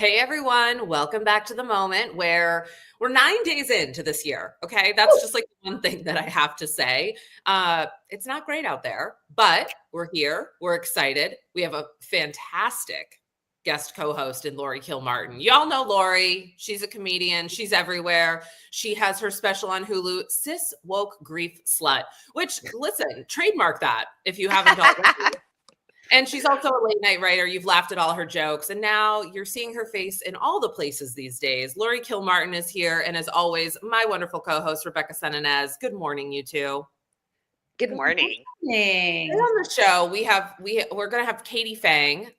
Hey everyone, welcome back to the moment where we're 9 days into this year. Okay, that's just like one thing that I have to say. It's not great out there, but we're here. We're excited. We have a fantastic guest co-host in Laurie Kilmartin. Y'all know Laurie. She's a comedian. She's everywhere. She has her special on Hulu, Cis Woke Grief Slut, which, listen, trademark that if you haven't already. And she's also a late night writer. You've laughed at all her jokes. And now you're seeing her face in all the places these days. Laurie Kilmartin is here. And as always, my wonderful co-host, Rebecca Senanez. Good morning, you two. Good morning. Today on the show, we're going to have Katie Phang,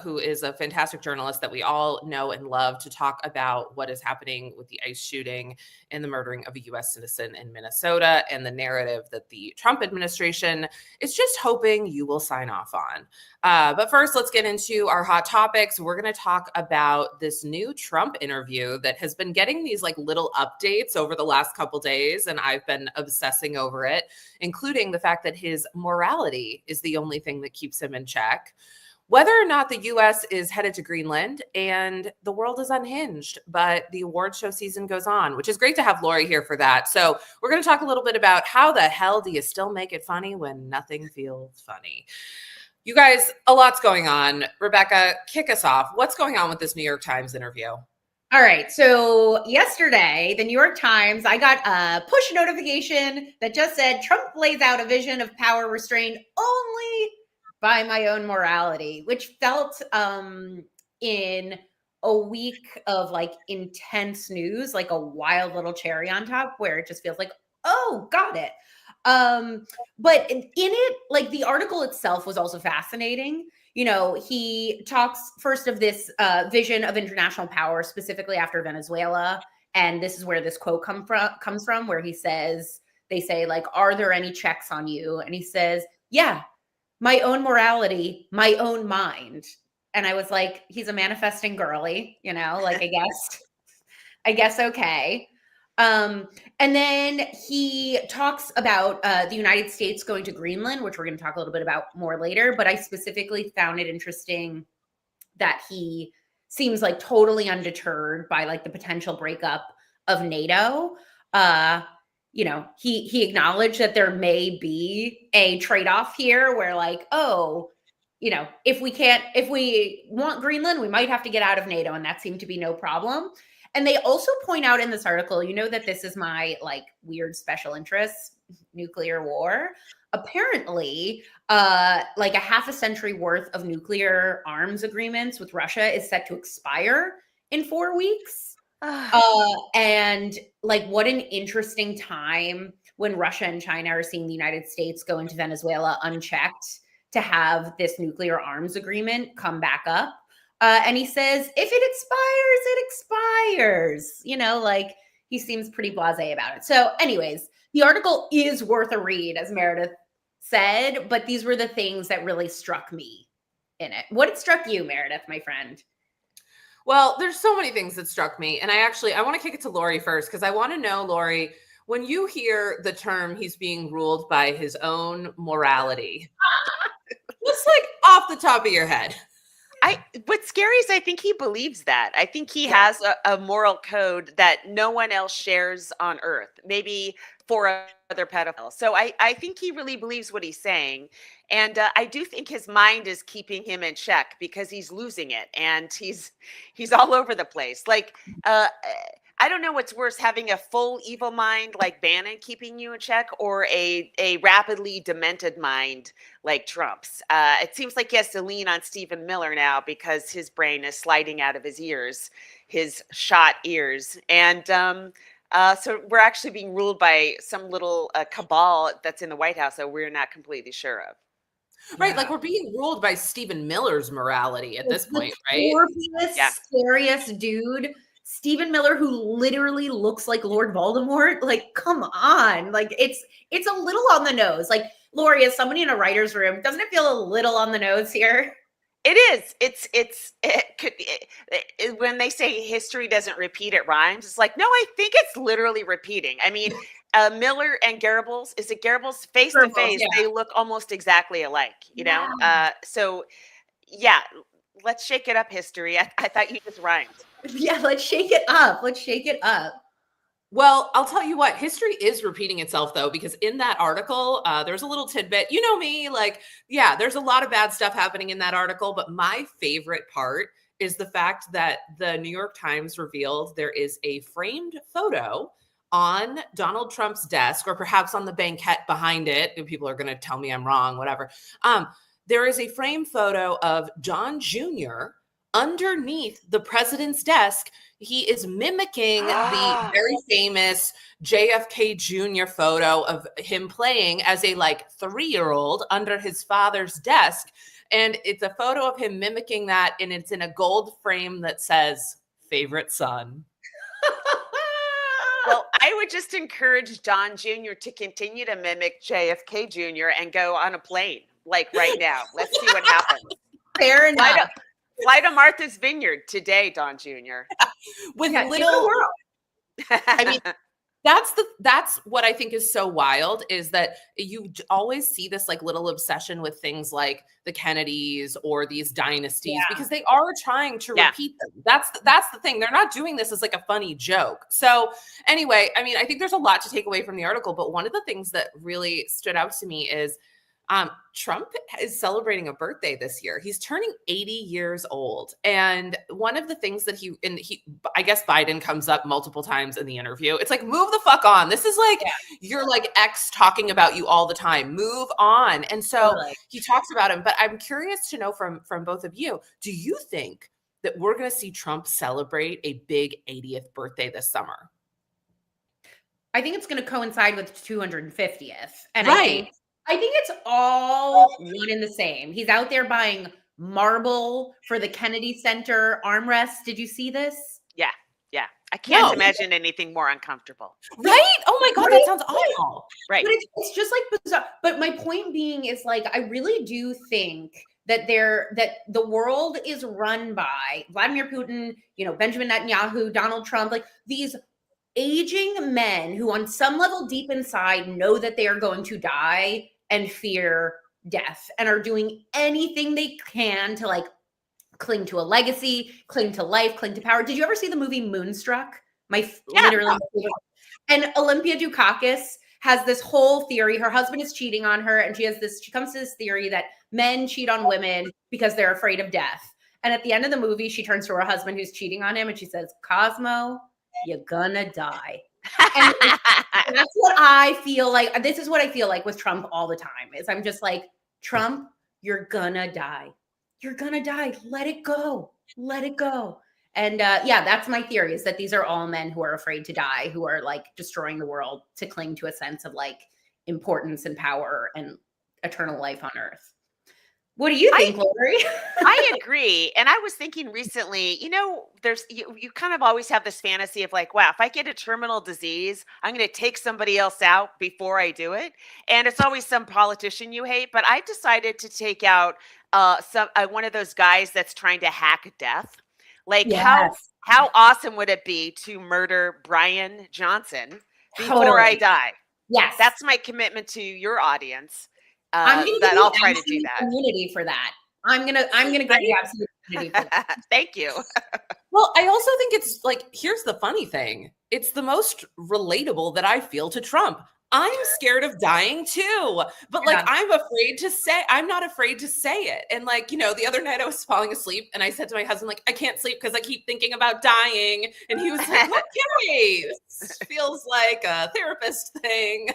who is a fantastic journalist that we all know and love, to talk about what is happening with the ICE shooting and the murdering of a U.S. citizen in Minnesota and the narrative that the Trump administration is just hoping you will sign off on. But first, let's get into our hot topics. We're going to talk about this new Trump interview that has been getting these like little updates over the last couple days, and I've been obsessing over it, including the fact that his morality is the only thing that keeps him in check, whether or not the U.S. is headed to Greenland, and the world is unhinged, but the award show season goes on, which is great to have Laurie here for that. So we're going to talk a little bit about how the hell do you still make it funny when nothing feels funny? You guys, a lot's going on. Rebecca, kick us off. What's going on with this New York Times interview? All right. So yesterday, the New York Times, I got a push notification that just said Trump lays out a vision of power restrained only by my own morality, which felt in a week of like intense news, like a wild little cherry on top, where it just feels like, oh, got it. But in it, like the article itself was also fascinating. You know, he talks first of this vision of international power, specifically after Venezuela. And this is where this quote comes from, where he says, they say, like, are there any checks on you? And he says, yeah, my own morality, my own mind. And I was like, he's a manifesting girly, you know, like, I guess, okay. And then he talks about the United States going to Greenland, which we're going to talk a little bit about more later. But I specifically found it interesting that he seems like totally undeterred by like the potential breakup of NATO. You know, he acknowledged that there may be a trade-off here where like, oh, you know, if we want Greenland, we might have to get out of NATO. And that seemed to be no problem. And they also point out in this article, you know, that this is my like weird special interest, nuclear war. Apparently, like a half a century worth of nuclear arms agreements with Russia is set to expire in 4 weeks. And like, what an interesting time when Russia and China are seeing the United States go into Venezuela unchecked to have this nuclear arms agreement come back up. And he says, if it expires, you know, like he seems pretty blasé about it. So anyways, the article is worth a read, as Meredith said, but these were the things that really struck me in it. What struck you, Meredith, my friend? Well, there's so many things that struck me. And I want to kick it to Laurie first, because I want to know, Laurie, when you hear the term he's being ruled by his own morality, just like off the top of your head. What's scary is I think he believes that. I think he has a moral code that no one else shares on earth, maybe for other pedophiles. So I think he really believes what he's saying. And I do think his mind is keeping him in check because he's losing it and he's all over the place. Like, I don't know what's worse, having a full evil mind like Bannon keeping you in check, or a rapidly demented mind like Trump's. It seems like he has to lean on Stephen Miller now because his brain is sliding out of his ears, his shot ears. And so we're actually being ruled by some little cabal that's in the White House that we're not completely sure of. Right, yeah. Like we're being ruled by Stephen Miller's morality at this point, right? Scariest dude. Stephen Miller, who literally looks like Lord Voldemort. Like, come on. Like, it's a little on the nose. Like, Laurie, as somebody in a writer's room, doesn't it feel a little on the nose here? It is. When they say history doesn't repeat, it rhymes. It's like, no, I think it's literally repeating. I mean, Miller and Goebbels, is it Goebbels? Face to face, they look almost exactly alike, you know? So, yeah. let's shake it up, history. I thought you just rhymed. Yeah, let's shake it up. Let's shake it up. Well, I'll tell you what, history is repeating itself though, because in that article, there's a little tidbit. You know me, like, yeah, there's a lot of bad stuff happening in that article, but my favorite part is the fact that the New York Times revealed there is a framed photo on Donald Trump's desk, or perhaps on the banquette behind it. People are going to tell me I'm wrong, whatever. There is a framed photo of John Jr. underneath the president's desk. He is mimicking the very famous JFK Jr. photo of him playing as a 3-year-old under his father's desk. And it's a photo of him mimicking that, and it's in a gold frame that says, "Favorite son." Well, I would just encourage Don Jr. to continue to mimic JFK Jr. and go on a plane, like right now. Let's see what happens. Fair enough. Fly to Martha's Vineyard today, Don Jr. With Yeah, little world. I mean, that's what I think is so wild, is that you always see this little obsession with things like the Kennedys or these dynasties, because they are trying to repeat them. That's the thing. They're not doing this as a funny joke. So anyway, I mean, I think there's a lot to take away from the article, but one of the things that really stood out to me is Trump is celebrating a birthday this year. He's turning 80 years old. And one of the things that I guess Biden comes up multiple times in the interview. It's move the fuck on. This is your ex talking about you all the time. Move on. And so he talks about him, but I'm curious to know from both of you, do you think that we're going to see Trump celebrate a big 80th birthday this summer? I think it's going to coincide with 250th. And right. I think it's all one and the same. He's out there buying marble for the Kennedy Center armrest. Did you see this? Yeah. I can't imagine anything more uncomfortable. Right? Oh my God, that sounds awful. Right. But it's just bizarre. But my point being is I really do think that the world is run by Vladimir Putin, Benjamin Netanyahu, Donald Trump, these aging men who on some level deep inside know that they are going to die and fear death, and are doing anything they can to cling to a legacy, cling to life, cling to power. Did you ever see the movie Moonstruck? Literally. And Olympia Dukakis has this whole theory. Her husband is cheating on her, and she comes to this theory that men cheat on women because they're afraid of death. And at the end of the movie, she turns to her husband who's cheating on him, and she says, "Cosmo, you're gonna die." And that's what I feel like. This is what I feel like with Trump all the time, is I'm just Trump, you're gonna die. You're gonna die. Let it go. Let it go. And that's my theory, is that these are all men who are afraid to die, who are destroying the world to cling to a sense of importance and power and eternal life on earth. What do you think, Laurie? I agree. And I was thinking recently, there's you kind of always have this fantasy of wow, if I get a terminal disease, I'm going to take somebody else out before I do it. And it's always some politician you hate. But I decided to take out one of those guys that's trying to hack death. How awesome would it be to murder Brian Johnson before I die? Yes. That's my commitment to your audience. I'll try to do that. Community for that. I'm gonna give you absolute community for that. Thank you. Well, I also think it's here's the funny thing. It's the most relatable that I feel to Trump. I'm scared of dying too, but I'm not afraid to say it. And the other night I was falling asleep and I said to my husband, I can't sleep because I keep thinking about dying. And he was like, okay, this feels like a therapist thing.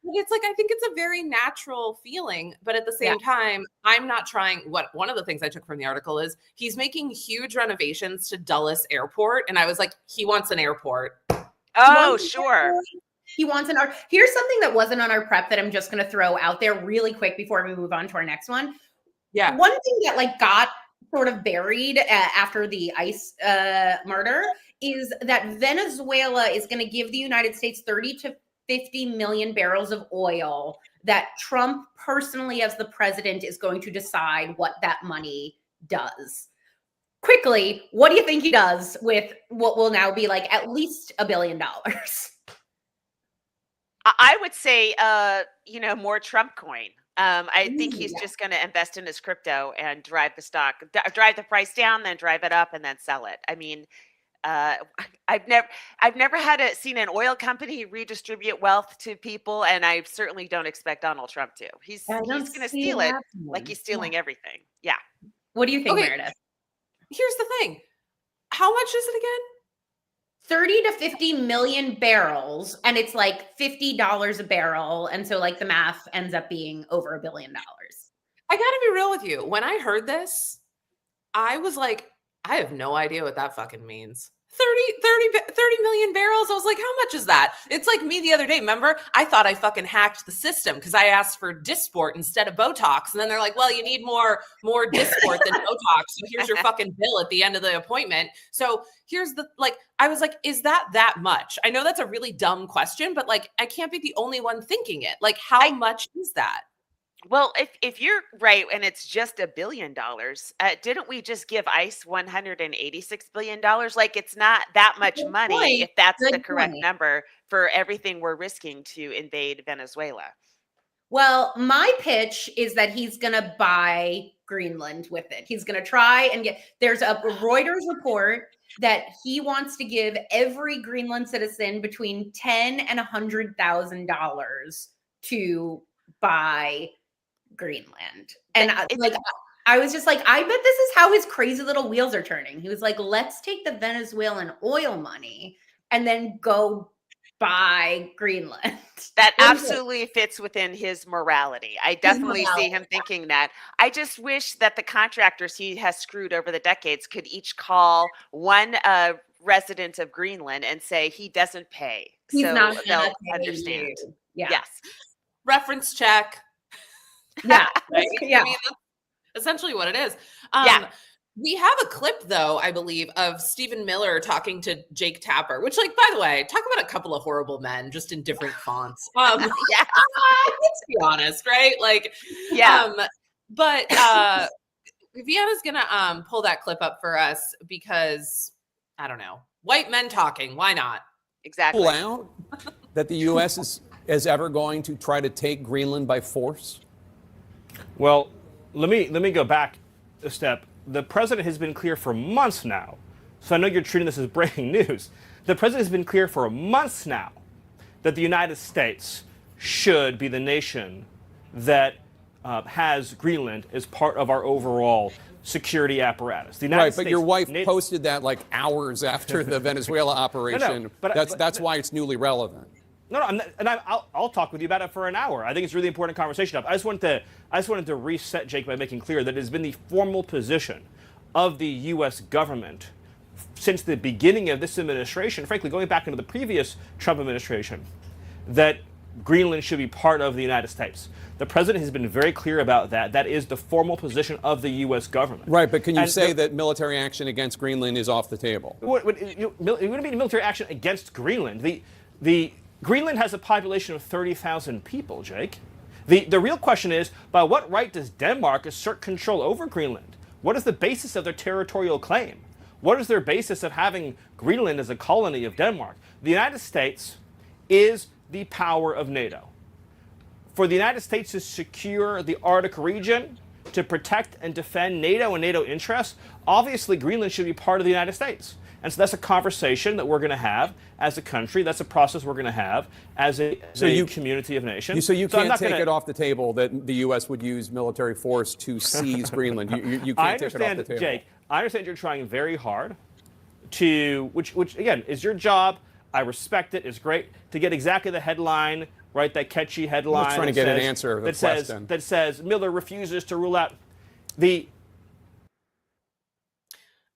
It's I think it's a very natural feeling, but at the same time, I'm not trying. One of the things I took from the article is he's making huge renovations to Dulles Airport. And I was he wants an airport. Oh, sure. He wants an art. Here's something that wasn't on our prep that I'm just going to throw out there really quick before we move on to our next one. Yeah. One thing that got sort of buried after the ICE murder is that Venezuela is going to give the United States 30 to 50 million barrels of oil that Trump personally, as the president, is going to decide what that money does. Quickly, what do you think he does with what will now be at least $1 billion? I would say, more Trump coin. I think he's just going to invest in his crypto and drive the price down, then drive it up, and then sell it. I mean, I've never seen an oil company redistribute wealth to people, and I certainly don't expect Donald Trump to. He's going to steal it like he's stealing everything. Yeah. What do you think, Okay. Meredith? Here's the thing. How much is it again? 30 to 50 million barrels, and it's like $50 a barrel. And so like the math ends up being over $1 billion. I gotta be real with you. When I heard this, I was like, I have no idea what that fucking means. 30 million barrels. I was like, how much is that? It's like me the other day. Remember, I thought I fucking hacked the system because I asked for Dysport instead of Botox. And then they're like, well, you need more Dysport than Botox. So here's your fucking bill at the end of the appointment. So here's I was like, is that much? I know that's a really dumb question, but like, I can't be the only one thinking it. Like, how much is that? Well, if you're right, and it's just $1 billion, didn't we just give ICE $186 billion? Like, it's not that much money if that's the correct number for everything we're risking to invade Venezuela. Well, my pitch is that he's going to buy Greenland with it. He's going to try and there's a Reuters report that he wants to give every Greenland citizen between $10,000 and $100,000 to buy Greenland. And I was just like, I bet this is how his crazy little wheels are turning. He was like, let's take the Venezuelan oil money and then go buy Greenland. That absolutely fits within his morality. I definitely see him thinking that. I just wish that the contractors he has screwed over the decades could each call one resident of Greenland and say he doesn't pay. He's not they'll understand. Yeah. Yes. Reference check. Yeah. Right? Yeah. I mean, that's essentially what it is. Yeah. We have a clip, though, I believe, of Stephen Miller talking to Jake Tapper, which, like, by the way, talk about a couple of horrible men, just in different fonts. Let's be honest, right? Like, but Vienna's gonna pull that clip up for us because, I don't know, white men talking. Why not? Exactly. Pull out that the U.S. is ever going to try to take Greenland by force? Well, let me go back a step. The president has been clear for months now, so I know you're treating this as breaking news. The president has been clear for months now that the United States should be the nation that has Greenland as part of our overall security apparatus. The United States, but your wife posted that like hours after the Venezuela operation. No, but that's why it's newly relevant. No, I'll talk with you about it for an hour. I think it's a really important conversation. I just wanted to reset, Jake, by making clear that it has been the formal position of the U.S. government since the beginning of this administration, frankly, going back into the previous Trump administration, that Greenland should be part of the United States. The president has been very clear about that. That is the formal position of the U.S. government. Right, but can you say that military action against Greenland is off the table? It wouldn't be military action against Greenland. The Greenland has a population of 30,000 people, Jake. The real question is, by what right does Denmark assert control over Greenland? What is the basis of their territorial claim? What is their basis of having Greenland as a colony of Denmark? The United States is the power of NATO. For the United States to secure the Arctic region, to protect and defend NATO and NATO interests, obviously Greenland should be part of the United States. And so that's a conversation that we're going to have as a country. That's a process we're going to have as a community of nations. So you can't take it off the table that the U.S. would use military force to seize Greenland. You can't take it off the table. Jake, I understand you're trying very hard to, which again, is your job. I respect it. It's great to get exactly the headline, right? That catchy headline. I'm trying to get an answer to the question. That says Miller refuses to rule out the...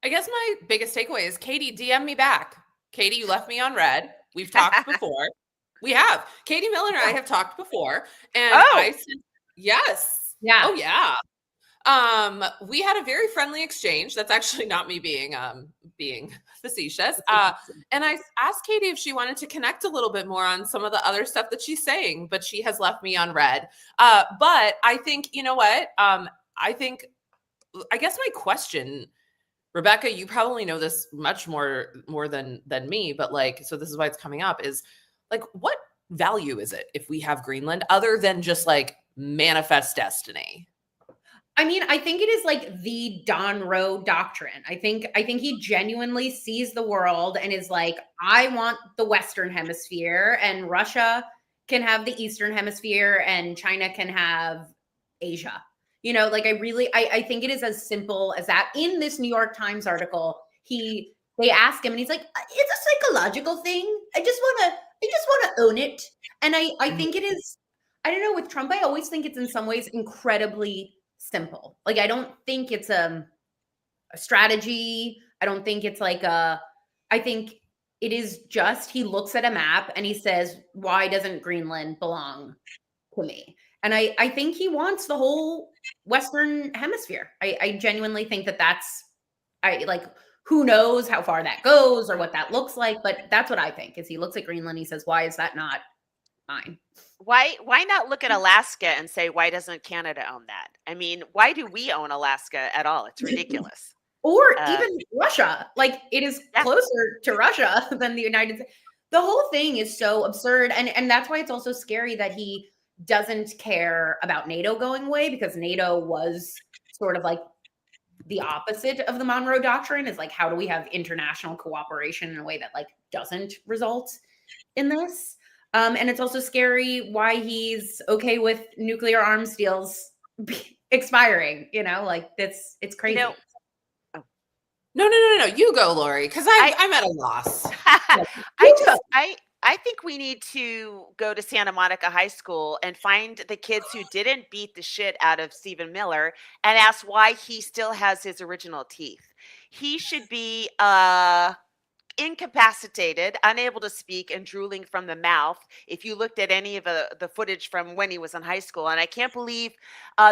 I guess my biggest takeaway is, Katie, DM me back. Katie, you left me on red. We've talked before. We have. Katie Miller and I have talked before. And I said, yes. Yeah. Oh, yeah. We had a very friendly exchange. That's actually not me being facetious. And I asked Katie if she wanted to connect a little bit more on some of the other stuff that she's saying, but she has left me on red. But I think, you know what? I guess my question, Rebecca, you probably know this much more than me, but like, so this is why it's coming up, is like, what value is it if we have Greenland other than just like manifest destiny? I mean, I think it is like the Don Rowe doctrine. I think he genuinely sees the world and is like, I want the Western hemisphere, and Russia can have the Eastern hemisphere, and China can have Asia. You know, like I think it is as simple as that. In this New York Times article, they ask him and he's like, it's a psychological thing. I just wanna own it. And I think it is, I don't know, with Trump, I always think it's in some ways incredibly simple. Like, I don't think it's a strategy. I don't think it's like I think it is just, he looks at a map and he says, why doesn't Greenland belong to me? And I think he wants the whole Western hemisphere. I genuinely think that's, who knows how far that goes or what that looks like, but that's what I think, is he looks at Greenland, he says, why is that not mine? Why not look at Alaska and say, why doesn't Canada own that? I mean, why do we own Alaska at all? It's ridiculous. Or even Russia. Like, it is closer to Russia than the United States. The whole thing is so absurd. And that's why it's also scary that he doesn't care about NATO going away, because NATO was sort of like the opposite of the Monroe Doctrine, is like, how do we have international cooperation in a way that like doesn't result in this? And it's also scary why he's okay with nuclear arms deals expiring, you know, like it's crazy. You know, No. You go, Laurie, because I'm at a loss. I think we need to go to Santa Monica High School and find the kids who didn't beat the shit out of Stephen Miller and ask why he still has his original teeth. He should be incapacitated, unable to speak, and drooling from the mouth if you looked at any of the footage from when he was in high school. And I can't believe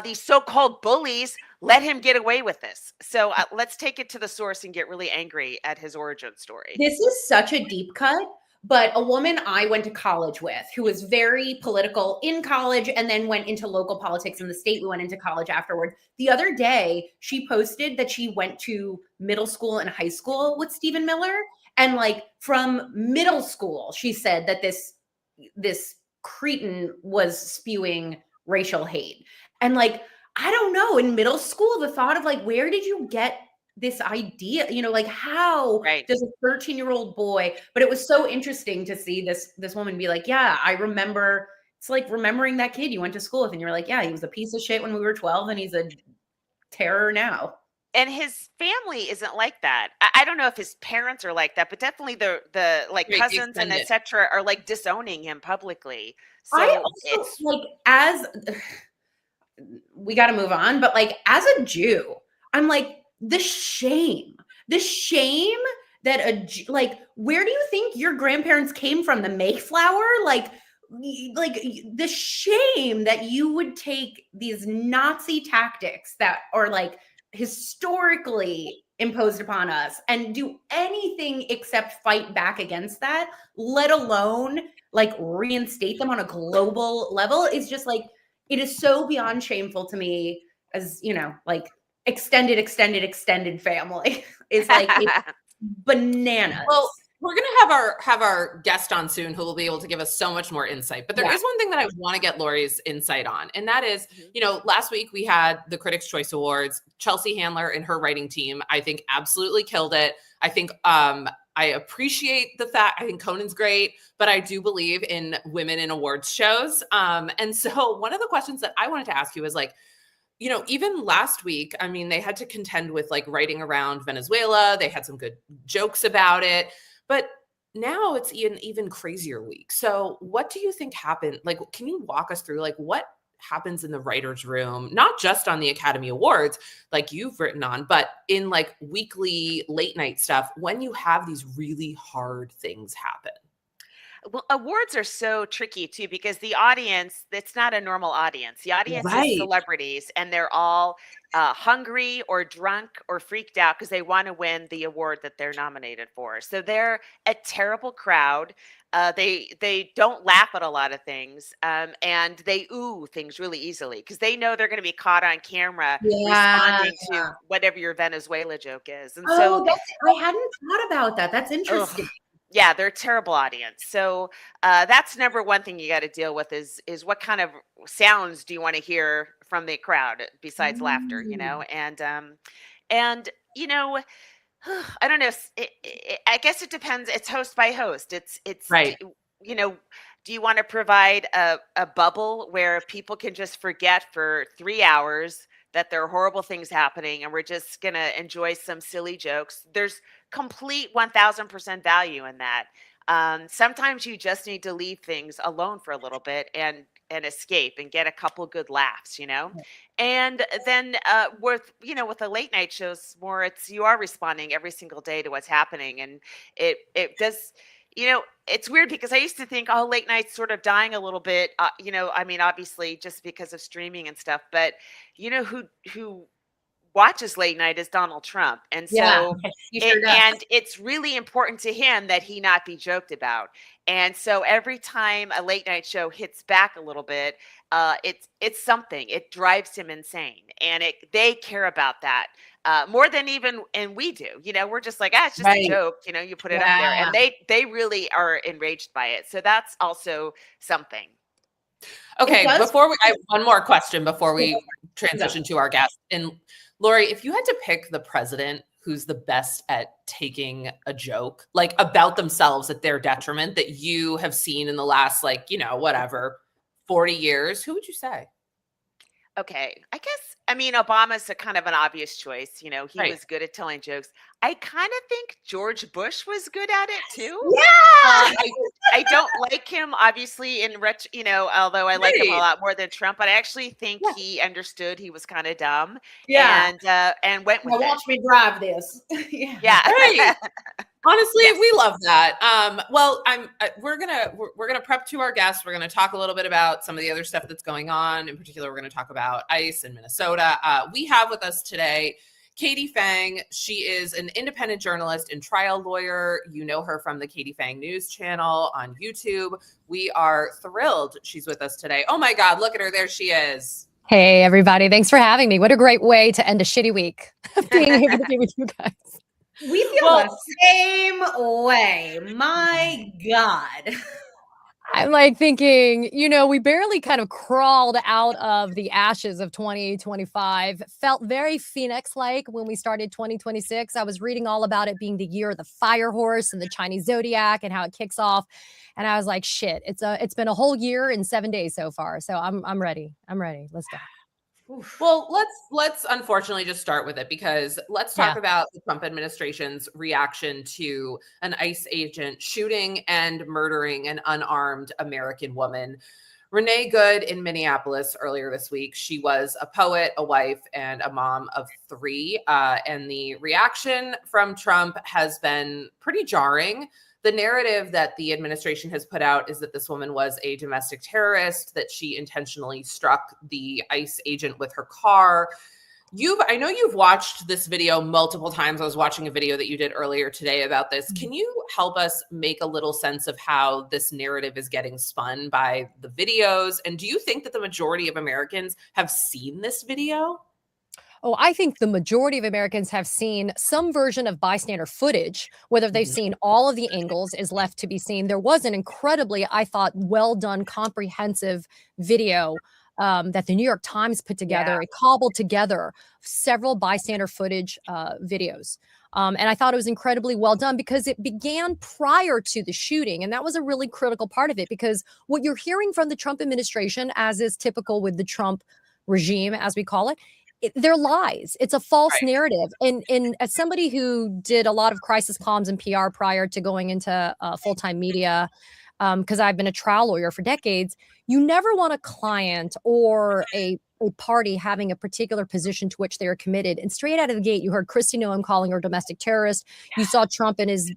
these so-called bullies let him get away with this. So let's take it to the source and get really angry at his origin story. This is such a deep cut, but a woman I went to college with, who was very political in college and then went into local politics in the state we went into college afterward. The other day, she posted that she went to middle school and high school with Stephen Miller. And like, from middle school, she said that this cretin was spewing racial hate. And like, I don't know, in middle school, the thought of like, where did you get this idea? You know, like, how does a 13-year-old boy? But it was so interesting to see this woman be like, yeah, I remember. It's like remembering that kid you went to school with, and you're like, yeah, he was a piece of shit when we were 12, and he's a terror now. And his family isn't like that. I don't know if his parents are like that, but definitely the like cousins and etc. are like disowning him publicly. So it's like, as we got to move on, but like, as a Jew, I'm like, the shame that where do you think your grandparents came from? The Mayflower? Like the shame that you would take these Nazi tactics that are like historically imposed upon us and do anything except fight back against that, let alone like reinstate them on a global level, is just like, it is so beyond shameful to me, as you know, like extended family is like, it's bananas. Well, we're going to have our guest on soon who will be able to give us so much more insight. But there is one thing that I want to get Laurie's insight on. And that is, you know, last week we had the Critics' Choice Awards. Chelsea Handler and her writing team, I think, absolutely killed it. I think I appreciate the fact, I think Conan's great, but I do believe in women in awards shows. And so one of the questions that I wanted to ask you is like, you know, even last week, I mean, they had to contend with like writing around Venezuela. They had some good jokes about it. But now it's an even crazier week. So what do you think happened? Like, can you walk us through like what happens in the writer's room, not just on the Academy Awards, like you've written on, but in like weekly late night stuff when you have these really hard things happen? Well, awards are so tricky too, because the audience, it's not a normal audience. The audience is celebrities, and they're all hungry or drunk or freaked out because they want to win the award that they're nominated for. So they're a terrible crowd. They don't laugh at a lot of things, and they ooh things really easily because they know they're going to be caught on camera responding to whatever your Venezuela joke is. And so I hadn't thought about that. That's interesting. Yeah, they're a terrible audience. So that's number one thing you got to deal with is what kind of sounds do you want to hear from the crowd besides laughter, and I don't know. I guess it depends. It's host by host. Right. You know, do you want to provide a bubble where people can just forget for 3 hours that there are horrible things happening and we're just going to enjoy some silly jokes? There's complete 1000% value in that. Sometimes you just need to leave things alone for a little bit and escape and get a couple good laughs, and then with with the late night shows more, you are responding every single day to what's happening, and it does. It's weird because I used to think, oh, late night's sort of dying a little bit. I mean, obviously just because of streaming and stuff, but who watches late night is Donald Trump. And so and it's really important to him that he not be joked about. And so every time a late night show hits back a little bit, it's something. It drives him insane. And they care about that more than even we do. We're just like, it's just a joke. You put it up there. And they really are enraged by it. So that's also something. Okay, I have one more question before we transition to our guest. And Laurie, if you had to pick the president who's the best at taking a joke, like about themselves at their detriment, that you have seen in the last, 40 years, who would you say? Okay, Obama's a kind of an obvious choice. He was good at telling jokes. I kind of think George Bush was good at it too. Yeah. I don't like him, obviously, although I like him a lot more than Trump, but I actually think he understood he was kind of dumb. Yeah. And went with it. Watch me drive this. Yeah. Right. Honestly, we love that. Well, we're gonna prep to our guests. We're gonna talk a little bit about some of the other stuff that's going on. In particular, we're gonna talk about ICE in Minnesota. We have with us today Katie Phang. She is an independent journalist and trial lawyer. You know her from the Katie Phang News channel on YouTube. We are thrilled she's with us today. Oh my God, look at her. There she is. Hey, everybody. Thanks for having me. What a great way to end a shitty week, being able to be with you guys. We feel the same way. My God. I'm like thinking, we barely kind of crawled out of the ashes of 2025. Felt very Phoenix-like when we started 2026. I was reading all about it being the year of the fire horse and the Chinese zodiac and how it kicks off. And I was like, shit, it's been a whole year and 7 days so far. So I'm ready. Let's go. Well, let's unfortunately just start with it, because let's talk about the Trump administration's reaction to an ICE agent shooting and murdering an unarmed American woman. Renee Good in Minneapolis earlier this week. She was a poet, a wife, and a mom of 3. And the reaction from Trump has been pretty jarring. The narrative that the administration has put out is that this woman was a domestic terrorist, that she intentionally struck the ICE agent with her car. I know you've watched this video multiple times. I was watching a video that you did earlier today about this. Can you help us make a little sense of how this narrative is getting spun by the videos? And do you think that the majority of Americans have seen this video? Oh, I think the majority of Americans have seen some version of bystander footage. Whether they've seen all of the angles is left to be seen. There was an incredibly, I thought, well done, comprehensive video that the New York Times put together. It cobbled together several bystander footage videos. And I thought it was incredibly well done because it began prior to the shooting. And that was a really critical part of it, because what you're hearing from the Trump administration, as is typical with the Trump regime, as we call it, they're lies. It's a false narrative. And as somebody who did a lot of crisis comms and PR prior to going into full-time media, because I've been a trial lawyer for decades, you never want a client or a party having a particular position to which they are committed. And straight out of the gate, you heard Kristi Noem calling her a domestic terrorist. You saw Trump in his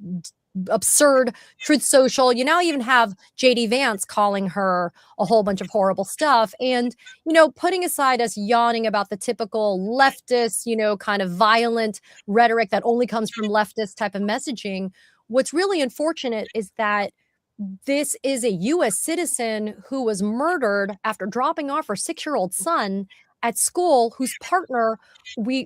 absurd Truth Social. You now even have JD Vance calling her a whole bunch of horrible stuff. And, putting aside us yawning about the typical leftist, kind of violent rhetoric that only comes from leftist type of messaging, what's really unfortunate is that this is a U.S. citizen who was murdered after dropping off her 6-year-old son at school whose partner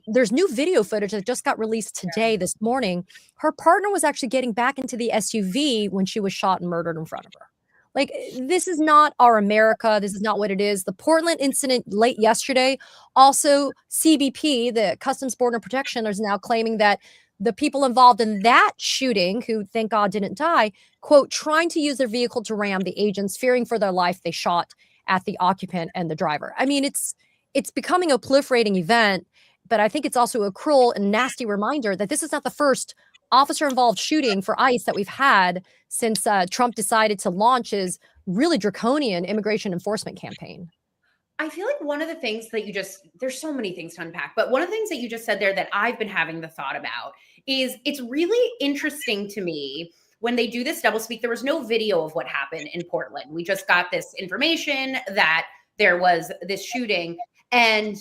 there's new video footage that just got released today, this morning. Her partner was actually getting back into the SUV when she was shot and murdered in front of her. Like, this is not our America. This is not what it is. The Portland incident late yesterday, also CBP, the Customs Border Protection, is now claiming that the people involved in that shooting, who thank God didn't die, quote, trying to use their vehicle to ram the agents, fearing for their life, they shot at the occupant and the driver. I mean, it's becoming a proliferating event, but I think it's also a cruel and nasty reminder that this is not the first officer-involved shooting for ICE that we've had since Trump decided to launch his really draconian immigration enforcement campaign. I feel like one of the things that there's so many things to unpack, but one of the things that you just said there that I've been having the thought about is it's really interesting to me when they do this doublespeak. There was no video of what happened in Portland. We just got this information that there was this shooting. And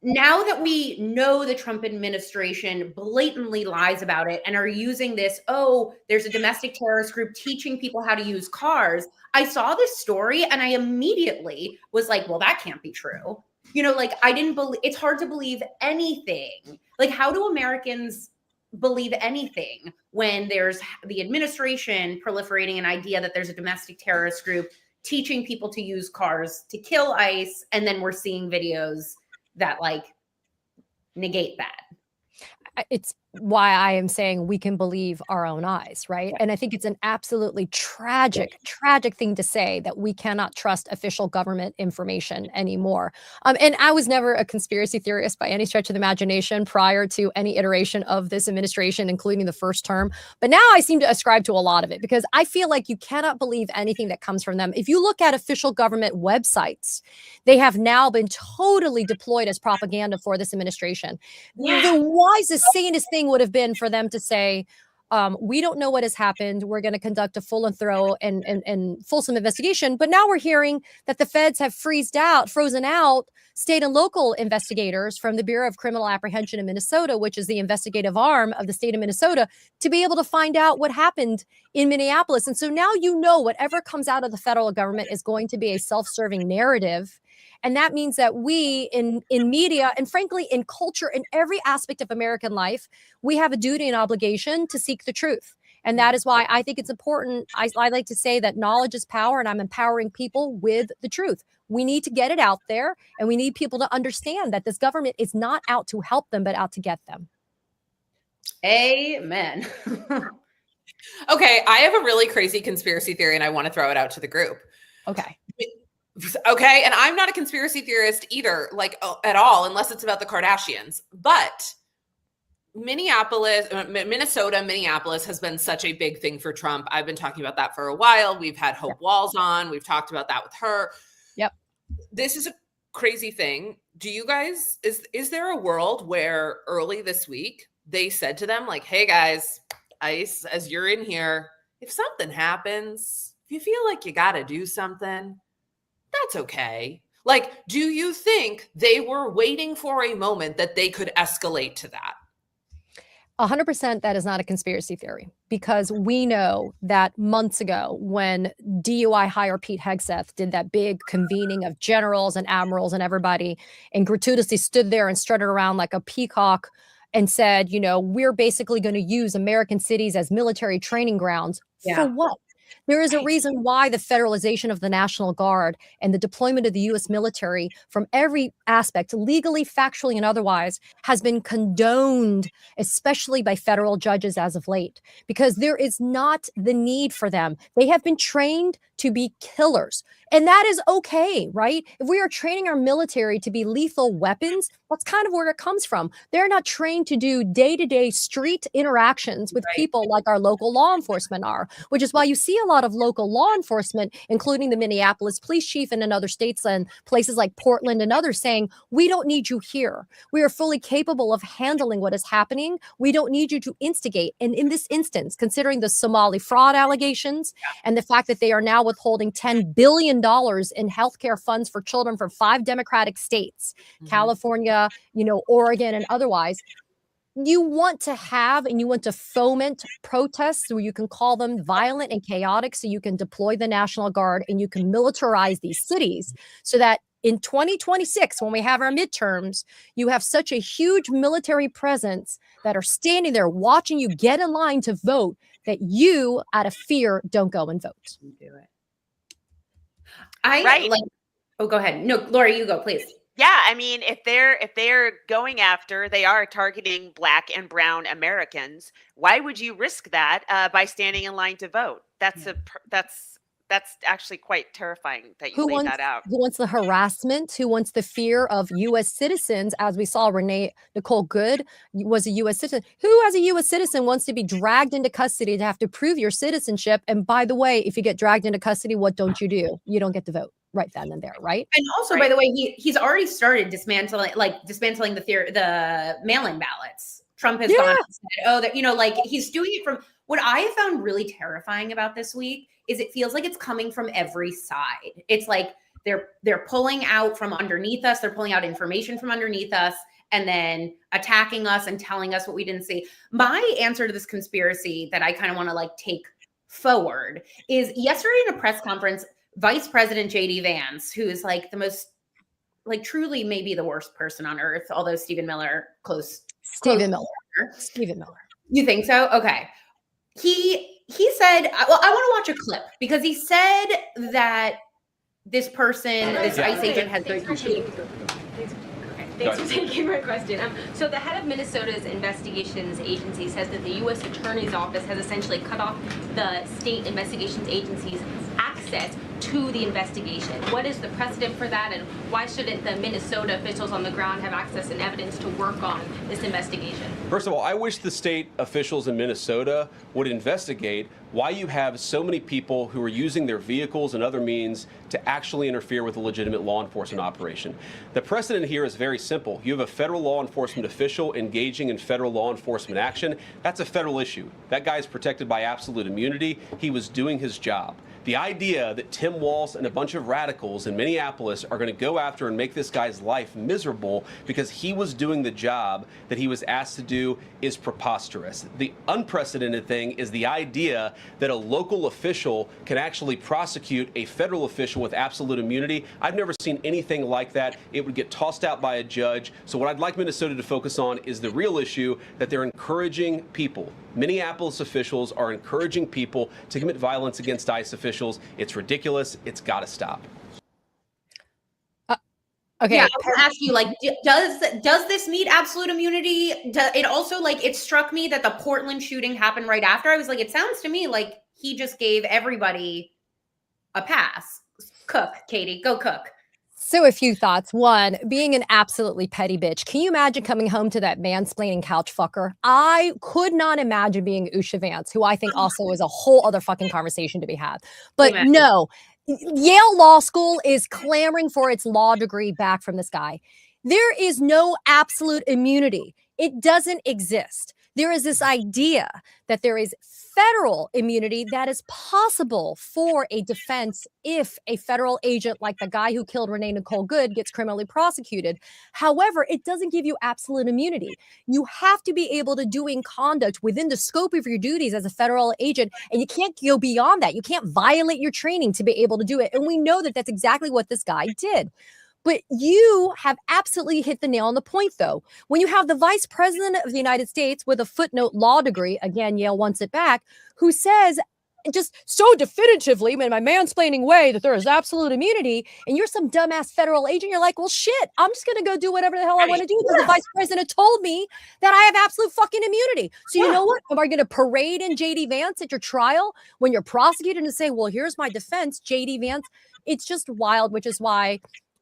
now that we know the Trump administration blatantly lies about it and are using this, oh, there's a domestic terrorist group teaching people how to use cars. I saw this story and I immediately was like, well, that can't be true. You know, like I didn't believe, it's hard to believe anything. Like, how do Americans believe anything when there's the administration proliferating an idea that there's a domestic terrorist group teaching people to use cars to kill ICE, and then we're seeing videos that like negate that? It's why I am saying we can believe our own eyes, right? And I think it's an absolutely tragic thing to say, that we cannot trust official government information anymore. And I was never a conspiracy theorist by any stretch of the imagination prior to any iteration of this administration, including the first term. But now I seem to ascribe to a lot of it, because I feel like you cannot believe anything that comes from them. If you look at official government websites, they have now been totally deployed as propaganda for this administration. The wisest, sanest thing would have been for them to say, we don't know what has happened. We're going to conduct a full and thorough and fulsome investigation. But now we're hearing that the feds have frozen out state and local investigators from the Bureau of Criminal Apprehension in Minnesota, which is the investigative arm of the state of Minnesota, to be able to find out what happened in Minneapolis. And so now, you know, whatever comes out of the federal government is going to be a self-serving narrative. And that means that we in media, and frankly, in culture, in every aspect of American life, we have a duty and obligation to seek the truth. And that is why I think it's important. I like to say that knowledge is power, and I'm empowering people with the truth. We need to get it out there, and we need people to understand that this government is not out to help them, but out to get them. Amen. Okay, I have a really crazy conspiracy theory, and I want to throw it out to the group. Okay. Okay, and I'm not a conspiracy theorist either, like at all, unless it's about the Kardashians. But Minnesota, Minneapolis has been such a big thing for Trump. I've been talking about that for a while. We've had Hope Walls on. We've talked about that with her. Yep. This is a crazy thing. Do you guys, is there a world where early this week they said to them, like, hey guys, ICE, as you're in here, if something happens, if you feel like you got to do something, that's okay. Like, do you think they were waiting for a moment that they could escalate to that? 100% that is not a conspiracy theory, because we know that months ago when DUI hire Pete Hegseth did that big convening of generals and admirals and everybody, and gratuitously stood there and strutted around like a peacock and said, you know, we're basically going to use American cities as military training grounds. For what? There is a reason why the federalization of the National Guard and the deployment of the U.S. military from every aspect, legally, factually, and otherwise, has been condoned, especially by federal judges as of late, because there is not the need for them. They have been trained to be killers. And that is okay, right? If we are training our military to be lethal weapons, that's kind of where it comes from. They're not trained to do day-to-day street interactions with people like our local law enforcement are, which is why you see a lot of local law enforcement, including the Minneapolis police chief and in other states and places like Portland and others, saying, we don't need you here. We are fully capable of handling what is happening. We don't need you to instigate. And in this instance, considering the Somali fraud allegations and the fact that they are now withholding $10 billion in healthcare funds for children from 5 Democratic states, California, you know, Oregon, and otherwise, you want to have and you want to foment protests where you can call them violent and chaotic, so you can deploy the National Guard and you can militarize these cities so that in 2026, when we have our midterms, you have such a huge military presence that are standing there watching you get in line to vote that you, out of fear, don't go and vote. Do it. Like. Oh, go ahead. No, Laurie, you go, please. Yeah, I mean, if they're going after, they are targeting Black and brown Americans. Why would you risk that by standing in line to vote? That's actually quite terrifying that you laid that out. Who wants the harassment? Who wants the fear of U.S. citizens? As we saw, Nicole Good was a U.S. citizen. Who, as a U.S. citizen, wants to be dragged into custody to have to prove your citizenship? And by the way, if you get dragged into custody, what don't you do? You don't get to vote right then and there, right? And also, by the way, he's already started dismantling the mail-in ballots. Trump has gone and said, oh, that, he's doing it from. What I have found really terrifying about this week is it feels like it's coming from every side. It's like they're pulling out from underneath us. They're pulling out information from underneath us and then attacking us and telling us what we didn't see. My answer to this conspiracy that I kind of want to take forward is yesterday in a press conference, Vice President J.D. Vance, who is the most, truly maybe the worst person on earth, although Stephen Miller, Stephen Miller. You think so? Okay. He said, well, I want to watch a clip because he said that this person, this ICE agent has. Thanks for taking my question. So the head of Minnesota's investigations agency says that the U.S. Attorney's Office has essentially cut off the state investigations agency's access to the investigation. What is the precedent for that, and why shouldn't the Minnesota officials on the ground have access and evidence to work on this investigation? First of all, I wish the state officials in Minnesota would investigate why you have so many people who are using their vehicles and other means to actually interfere with a legitimate law enforcement operation. The precedent here is very simple. You have a federal law enforcement official engaging in federal law enforcement action. That's a federal issue. That guy is protected by absolute immunity. He was doing his job. The idea that Tim Walz and a bunch of radicals in Minneapolis are going to go after and make this guy's life miserable because he was doing the job that he was asked to do is preposterous. The unprecedented thing is the idea that a local official can actually prosecute a federal official with absolute immunity. I've never seen anything like that. It would get tossed out by a judge. So what I'd like Minnesota to focus on is the real issue that they're encouraging people. Minneapolis officials are encouraging people to commit violence against ICE officials. It's ridiculous. It's got to stop. Okay. Yeah, I was gonna ask you, does this meet absolute immunity? It also, it struck me that the Portland shooting happened right after. I was like, it sounds to me like he just gave everybody a pass. Cook, Katie, go cook. So a few thoughts. One, being an absolutely petty bitch. Can you imagine coming home to that mansplaining couch fucker? I could not imagine being Usha Vance, who I think also is a whole other fucking conversation to be had. But no, Yale Law School is clamoring for its law degree back from this guy. There is no absolute immunity. It doesn't exist. There is this idea that there is federal immunity that is possible for a defense if a federal agent like the guy who killed Renee Nicole Good gets criminally prosecuted. However, it doesn't give you absolute immunity. You have to be able to do conduct within the scope of your duties as a federal agent, and you can't go beyond that. You can't violate your training to be able to do it. And we know that that's exactly what this guy did. But you have absolutely hit the nail on the point, though. When you have the vice president of the United States with a footnote law degree, again, Yale wants it back, who says just so definitively in my mansplaining way that there is absolute immunity, and you're some dumbass federal agent, you're like, well, shit, I'm just going to go do whatever the hell I want to do because the vice president told me that I have absolute fucking immunity. So you know what? Am I going to parade in J.D. Vance at your trial when you're prosecuted and say, well, here's my defense, J.D. Vance? It's just wild, which is why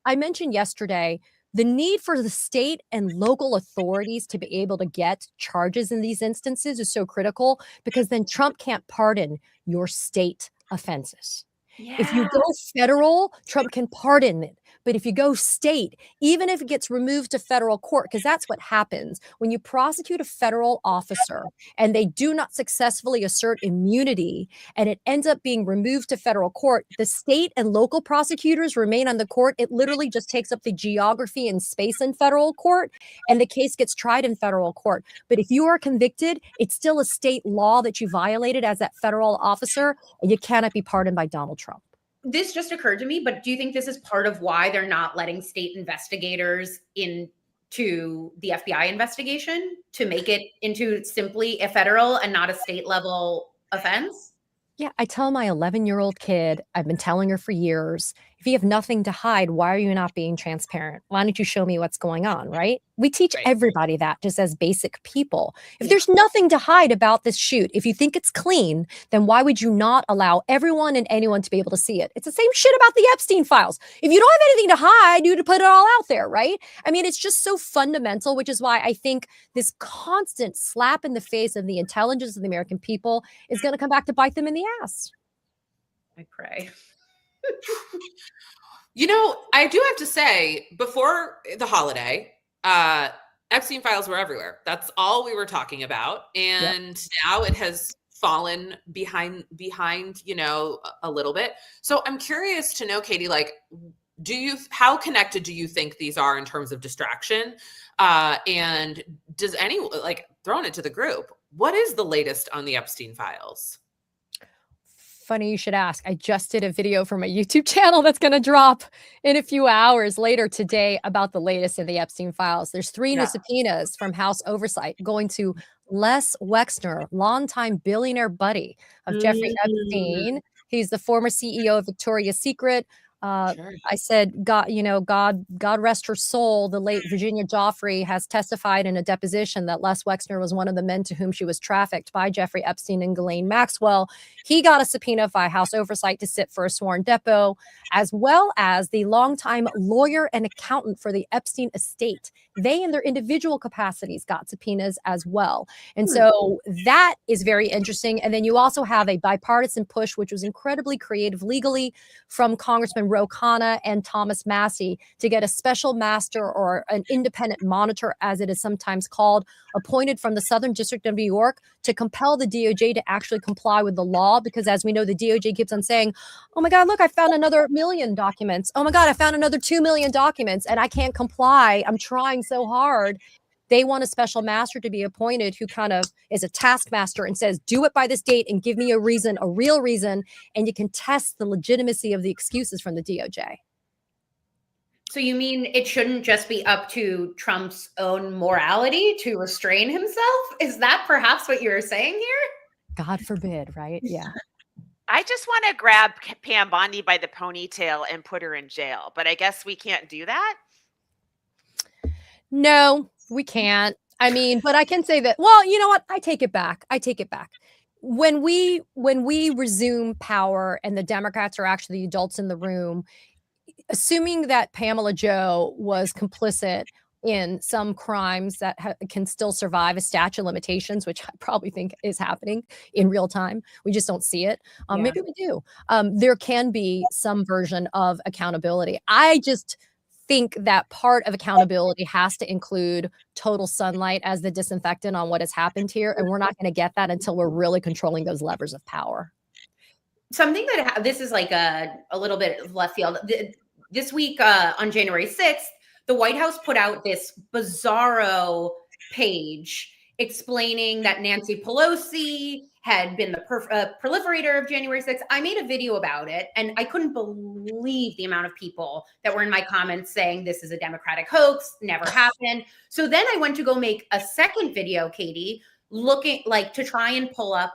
I mentioned yesterday the need for the state and local authorities to be able to get charges in these instances is so critical because then Trump can't pardon your state offenses. Yeah. If you go federal, Trump can pardon it. But if you go state, even if it gets removed to federal court, because that's what happens when you prosecute a federal officer and they do not successfully assert immunity and it ends up being removed to federal court, the state and local prosecutors remain on the court. It literally just takes up the geography and space in federal court, and the case gets tried in federal court. But if you are convicted, it's still a state law that you violated as that federal officer, and you cannot be pardoned by Donald Trump. This just occurred to me, but do you think this is part of why they're not letting state investigators into the FBI investigation to make it into simply a federal and not a state level offense? Yeah, I tell my 11-year-old kid, I've been telling her for years, if you have nothing to hide, why are you not being transparent? Why don't you show me what's going on, right? We teach everybody that just as basic people. If there's nothing to hide about this shoot, if you think it's clean, then why would you not allow everyone and anyone to be able to see it? It's the same shit about the Epstein files. If you don't have anything to hide, you to put it all out there, right? I mean, it's just so fundamental, which is why I think this constant slap in the face of the intelligence of the American people is going to come back to bite them in the ass. I pray. You know, I do have to say, before the holiday, Epstein files were everywhere. That's all we were talking about. And now it has fallen behind, you know, a little bit. So I'm curious to know, Katie, like, how connected do you think these are in terms of distraction? And does throwing it to the group, what is the latest on the Epstein files? Funny you should ask. I just did a video for my YouTube channel that's going to drop in a few hours later today about the latest in the Epstein files. There's 3 new subpoenas from House Oversight going to Les Wexner, longtime billionaire buddy of Jeffrey Epstein. He's the former CEO of Victoria's Secret. I said, God rest her soul. The late Virginia Joffrey has testified in a deposition that Les Wexner was one of the men to whom she was trafficked by Jeffrey Epstein and Ghislaine Maxwell. He got a subpoena by House Oversight to sit for a sworn depo, as well as the longtime lawyer and accountant for the Epstein estate. They, in their individual capacities, got subpoenas as well. And so that is very interesting. And then you also have a bipartisan push, which was incredibly creative legally, from Congressman Ro Khanna and Thomas Massey to get a special master, or an independent monitor, as it is sometimes called, appointed from the Southern District of New York to compel the DOJ to actually comply with the law. Because as we know, the DOJ keeps on saying, oh my God, look, I found another 1 million documents. Oh my God, I found another 2 million documents and I can't comply. I'm trying so hard. They want a special master to be appointed who kind of is a taskmaster and says, do it by this date and give me a reason, a real reason. And you can test the legitimacy of the excuses from the DOJ. So you mean it shouldn't just be up to Trump's own morality to restrain himself? Is that perhaps what you're saying here? God forbid, right? Yeah. I just want to grab Pam Bondi by the ponytail and put her in jail, but I guess we can't do that. No, we can't. I mean, but I can say that, well, you know what? I take it back. When we resume power and the Democrats are actually the adults in the room, assuming that Pamela Joe was complicit in some crimes that can still survive a statute of limitations, which I probably think is happening in real time. We just don't see it. Maybe we do. There can be some version of accountability. I just think that part of accountability has to include total sunlight as the disinfectant on what has happened here. And we're not going to get that until we're really controlling those levers of power. Something that this is like a little bit of left field. This week on January 6th, the White House put out this bizarro page explaining that Nancy Pelosi had been the proliferator of January 6th. I made a video about it, and I couldn't believe the amount of people that were in my comments saying this is a Democratic hoax, never happened. So then I went to go make a second video, Katie, looking like to try and pull up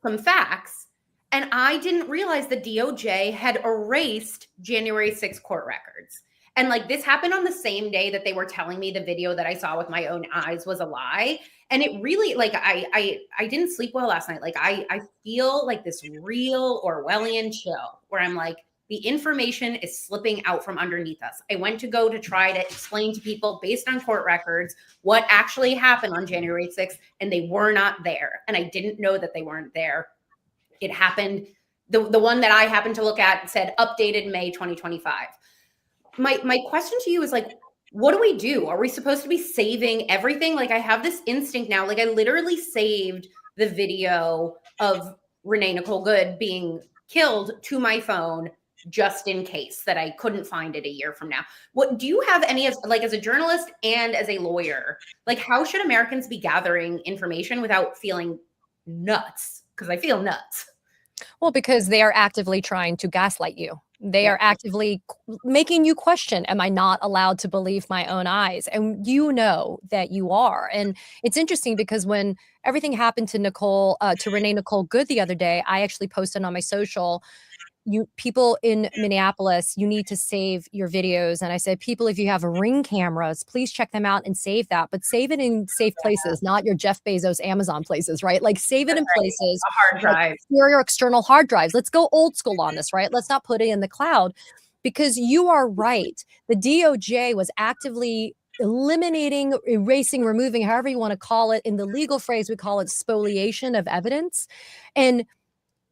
some facts. And I didn't realize the DOJ had erased January 6th court records. And like this happened on the same day that they were telling me the video that I saw with my own eyes was a lie. And it really, like, I didn't sleep well last night. Like I feel like this real Orwellian chill where I'm like, the information is slipping out from underneath us. I went to go to try to explain to people based on court records what actually happened on January 6th, and they were not there. And I didn't know that they weren't there. It happened. The one that I happened to look at said updated May 2025. my question to you is like, what do we do? Are we supposed to be saving everything? Like, I have this instinct now. Like, I literally saved the video of Renee Nicole Good being killed to my phone just in case that I couldn't find it a year from now. What do you have any as like as a journalist and as a lawyer? Like, how should Americans be gathering information without feeling nuts? Because I feel nuts. Well, because they are actively trying to gaslight you. They are actively making you question, am I not allowed to believe my own eyes? And you know that you are. And it's interesting because when everything happened to Renee Nicole Good the other day, I actually posted on my social, people in Minneapolis, you need to save your videos. And I said, people, if you have Ring cameras, please check them out and save that, but save it in safe places, not your Jeff Bezos Amazon places, right? Like save it in places, a hard drive, your external hard drives. Let's go old school on this, right? Let's not put it in the cloud, because you are right. The DOJ was actively eliminating, erasing, removing, however you want to call it. In the legal phrase, we call it spoliation of evidence. And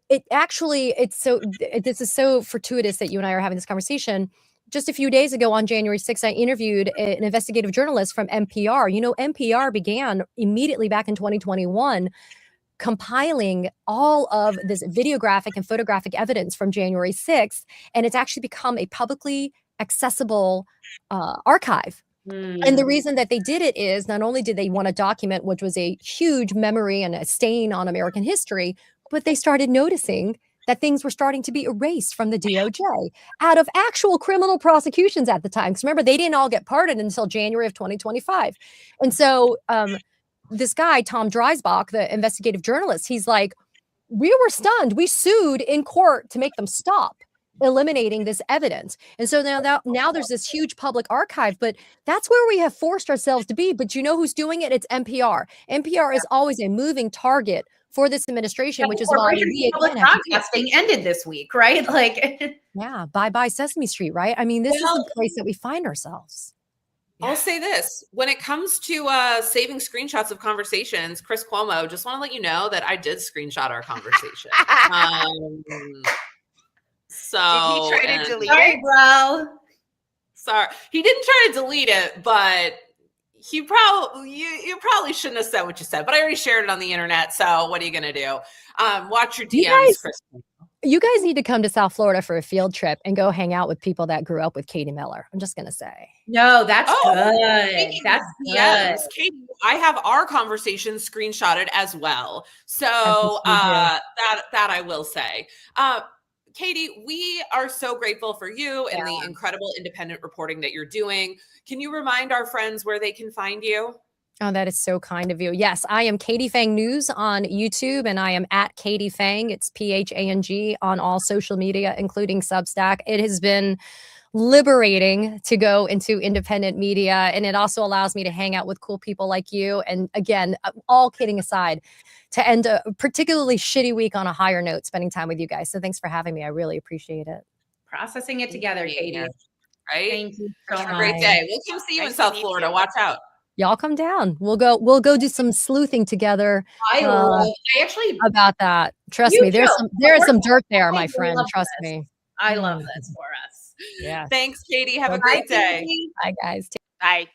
this is so fortuitous that you and I are having this conversation. Just a few days ago on January 6th, I interviewed an investigative journalist from NPR. You know, NPR began immediately back in 2021 compiling all of this videographic and photographic evidence from January 6th, and it's actually become a publicly accessible archive. And the reason that they did it is not only did they want to document, which was a huge memory and a stain on American history, but they started noticing that things were starting to be erased from the DOJ out of actual criminal prosecutions at the time. Because remember, they didn't all get pardoned until January of 2025. And so this guy, Tom Dreisbach, the investigative journalist, he's like, we were stunned. We sued in court to make them stop eliminating this evidence. And so now there's this huge public archive, but that's where we have forced ourselves to be. But you know who's doing it? It's NPR. NPR is always a moving target for this administration, which is why public broadcasting ended this week, right? Like, yeah, bye Sesame Street, right? I mean, this is the place that we find ourselves. I'll say this. When it comes to saving screenshots of conversations, Chris Cuomo, just want to let you know that I did screenshot our conversation. So did he try to delete sorry, it? Bro. Sorry. He didn't try to delete it, but you probably shouldn't have said what you said, but I already shared it on the internet. So what are you going to do? Watch your DMs, Chris. You guys need to come to South Florida for a field trip and go hang out with people that grew up with Katie Miller. I'm just going to say. No, that's good. That's good. Katie, I have our conversation screenshotted as well. So that I will say. Katie, we are so grateful for you and the incredible independent reporting that you're doing. Can you remind our friends where they can find you? Oh, that is so kind of you. Yes, I am Katie Phang News on YouTube, and I am at Katie Phang. It's Phang on all social media, including Substack. It has been liberating to go into independent media, and it also allows me to hang out with cool people like you. And again, all kidding aside, to end a particularly shitty week on a higher note, spending time with you guys. So thanks for having me. I really appreciate it. Processing it together, Katie. Right? Thank you so much. Have a great day. We'll come see you in South Florida. Watch out. Y'all come down. We'll go do some sleuthing together. I actually about that. Trust me, there is some dirt there, my friend. Trust me. I love this for us. Yeah. Thanks, Katie. Have a great day. Bye, guys. Bye.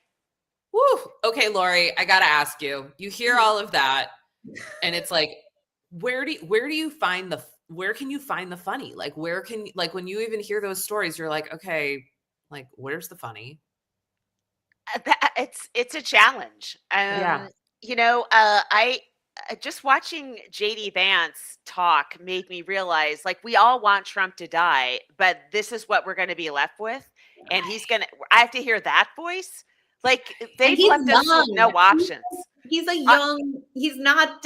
Woo. Okay, Laurie, I gotta ask you. You hear all of that, and it's like, where can you find the funny? Like, when you even hear those stories, you're like, okay, like, where's the funny? It's a challenge. You know, I just watching JD Vance talk made me realize, like, we all want Trump to die, but this is what we're going to be left with, and I have to hear that voice. Like, they've left us with no options. He's a young. He's not.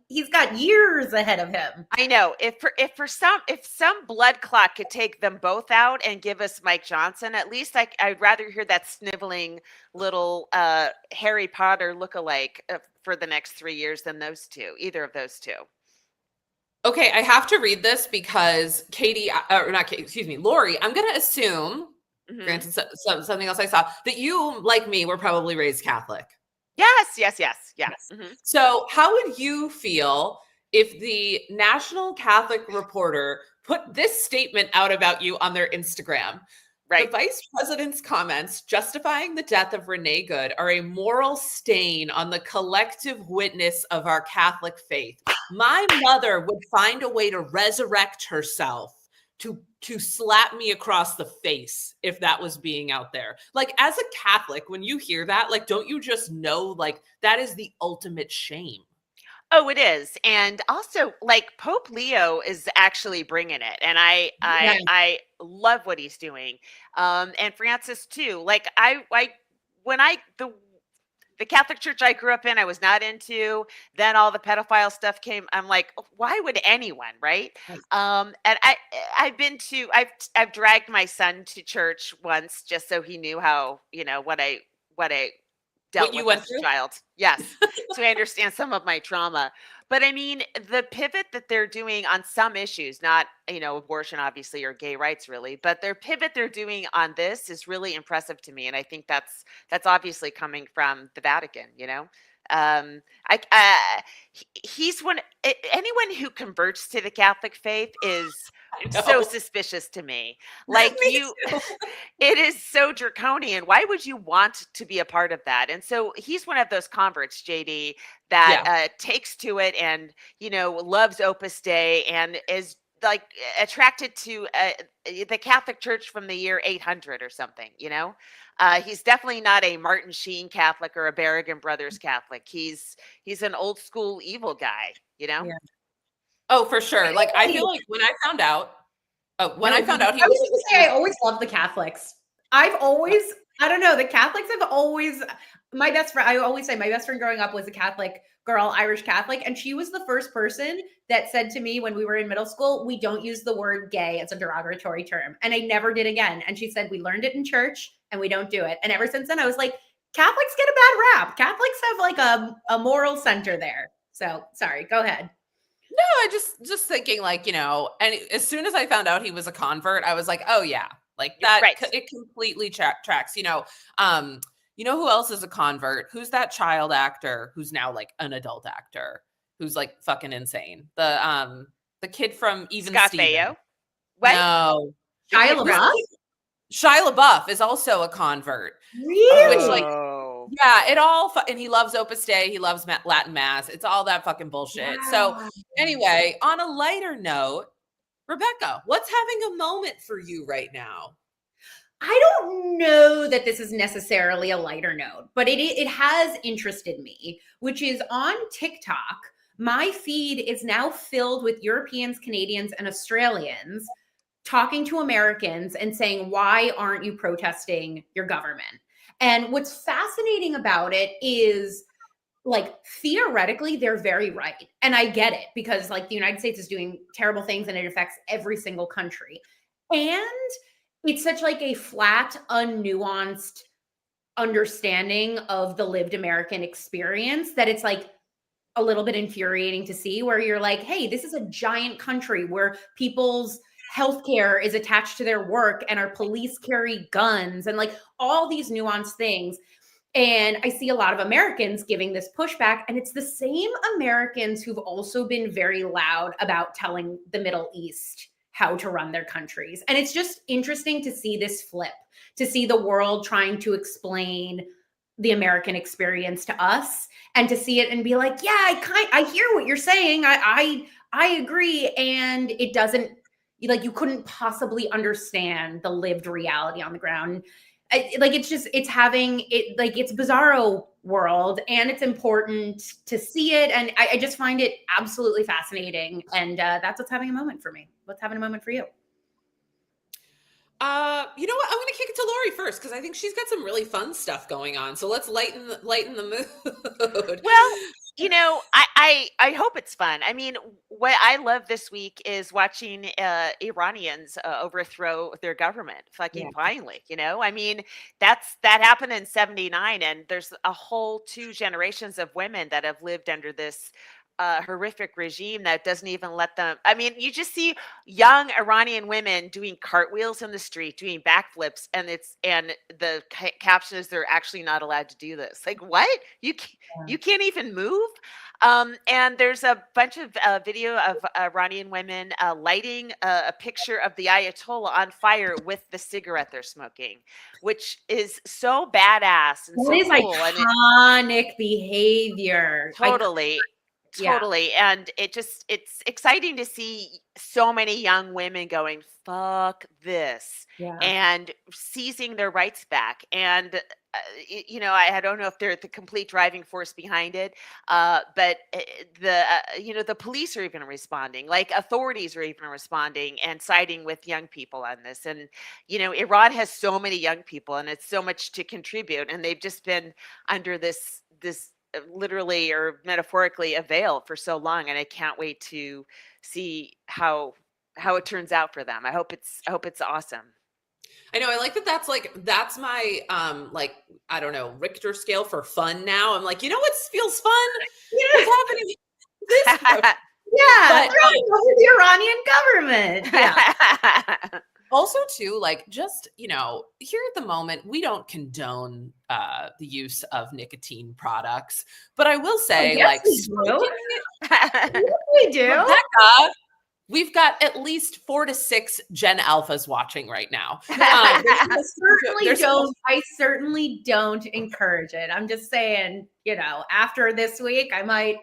He's got years ahead of him. I know. If some blood clot could take them both out and give us Mike Johnson, at least I'd rather hear that sniveling little Harry Potter lookalike for the next 3 years than those two. Either of those two. Okay, I have to read this because Laurie. I'm going to assume. Mm-hmm. Granted, something else I saw, that you, like me, were probably raised Catholic. Yes. Mm-hmm. So how would you feel if the National Catholic Reporter put this statement out about you on their Instagram? Right. The vice president's comments justifying the death of Renee Good are a moral stain on the collective witness of our Catholic faith. My mother would find a way to resurrect herself to slap me across the face if that was being out there. Like, as a Catholic, when you hear that, like, don't you just know, like, that is the ultimate shame? Oh, it is. And also, like, Pope Leo is actually bringing it. And Yeah. I love what he's doing. And Francis too. Like, when the Catholic church I grew up in, I was not into. Then all the pedophile stuff came. I'm like, why would anyone, right? And I've dragged my son to church once just so he knew how, what I dealt What you with went as through? a child. Yes. So I understand some of my trauma. But I mean, the pivot that they're doing on some issues, not, abortion, obviously, or gay rights, really, but their pivot they're doing on this is really impressive to me. And I think that's obviously coming from the Vatican, I he's anyone who converts to the Catholic faith is I so know. suspicious to me. Like, Me too. it is so draconian. Why would you want to be a part of that? And so he's one of those converts, JD, that Yeah. takes to it and, loves Opus Dei and is like attracted to the Catholic Church from the year 800 or something, he's definitely not a Martin Sheen Catholic or a Berrigan Brothers Catholic. He's an old school evil guy, Yeah. Oh, for sure. Like, I feel like when I found out, No, I found out he I was was, just gonna say I always loved the Catholics. I've always, I don't know, the Catholics have always, my best friend, I always say my best friend growing up was a Catholic girl, Irish Catholic, and she was the first person that said to me when we were in middle school, we don't use the word gay as a derogatory term. And I never did again. And she said, we learned it in church and we don't do it. And ever since then, I was like, Catholics get a bad rap. Catholics have like a moral center there. So sorry, go ahead. no, I just thinking, like, and as soon as I found out he was a convert, I was like, oh yeah, like that, Right. it completely tracks. Who else is a convert? Who's that child actor who's now like an adult actor who's like fucking insane? The kid from Even Scott Steven. Baio. What? No, Shia LaBeouf? Shia LaBeouf is also a convert. Really? Which, like, Oh. yeah, and he loves Opus Dei. He loves Latin Mass. It's all that fucking bullshit. So Wow. anyway, on a lighter note, Rebecca, what's having a moment for you right now? I don't know that this is necessarily a lighter note, but it has interested me, which is on TikTok. My feed is now filled with Europeans, Canadians, and Australians talking to Americans and saying, why aren't you protesting your government? And what's fascinating about it is, like, theoretically, they're very right. And I get it because, like, the United States is doing terrible things and it affects every single country. And it's such like a flat, unnuanced understanding of the lived American experience that it's like a little bit infuriating to see, where you're like, hey, this is a giant country where people's healthcare is attached to their work and our police carry guns and like all these nuanced things. And I see a lot of Americans giving this pushback, and it's the same Americans who've also been very loud about telling the Middle East how to run their countries. And it's just interesting to see this flip, to see the world trying to explain the American experience to us, and to see it and be like, yeah, I hear what you're saying. I agree. And it doesn't, like, you couldn't possibly understand the lived reality on the ground. It's having it, like, it's bizarro world, and it's important to see it. And I just find it absolutely fascinating. And that's what's having a moment for me. What's having a moment for you? You know what? I'm going to kick it to Laurie first because I think she's got some really fun stuff going on. So let's lighten the mood. Well, I hope it's fun. I mean, what I love this week is watching Iranians overthrow their government fucking finally. I mean, that happened in '79, and there's a whole 2 generations of women that have lived under this horrific regime that doesn't even let them. I mean, you just see young Iranian women doing cartwheels in the street, doing backflips, and the caption is they're actually not allowed to do this. Like, what? You can't even move. And there's a bunch of video of Iranian women lighting a picture of the Ayatollah on fire with the cigarette they're smoking, which is so badass and That so is cool. iconic behavior. Totally. Yeah. Totally. And it's exciting to see so many young women going, fuck this, Yeah. and seizing their rights back. And, I don't know if they're the complete driving force behind it, but the police are even responding, like authorities are even responding and siding with young people on this. And, Iran has so many young people and it's so much to contribute. And they've just been under this literally or metaphorically a veil for so long, and I can't wait to see how it turns out for them. I hope it's awesome. I know. I like that. That's my I don't know, Richter scale for fun. Now I'm like, what feels fun? What's happening? This. Yeah, over the Iranian government. Yeah. Also, too, just, here at the moment, we don't condone the use of nicotine products. But I will say, yes, we do. Rebecca, we've got at least 4 to 6 Gen Alphas watching right now. I certainly don't encourage it. I'm just saying, after this week, I might.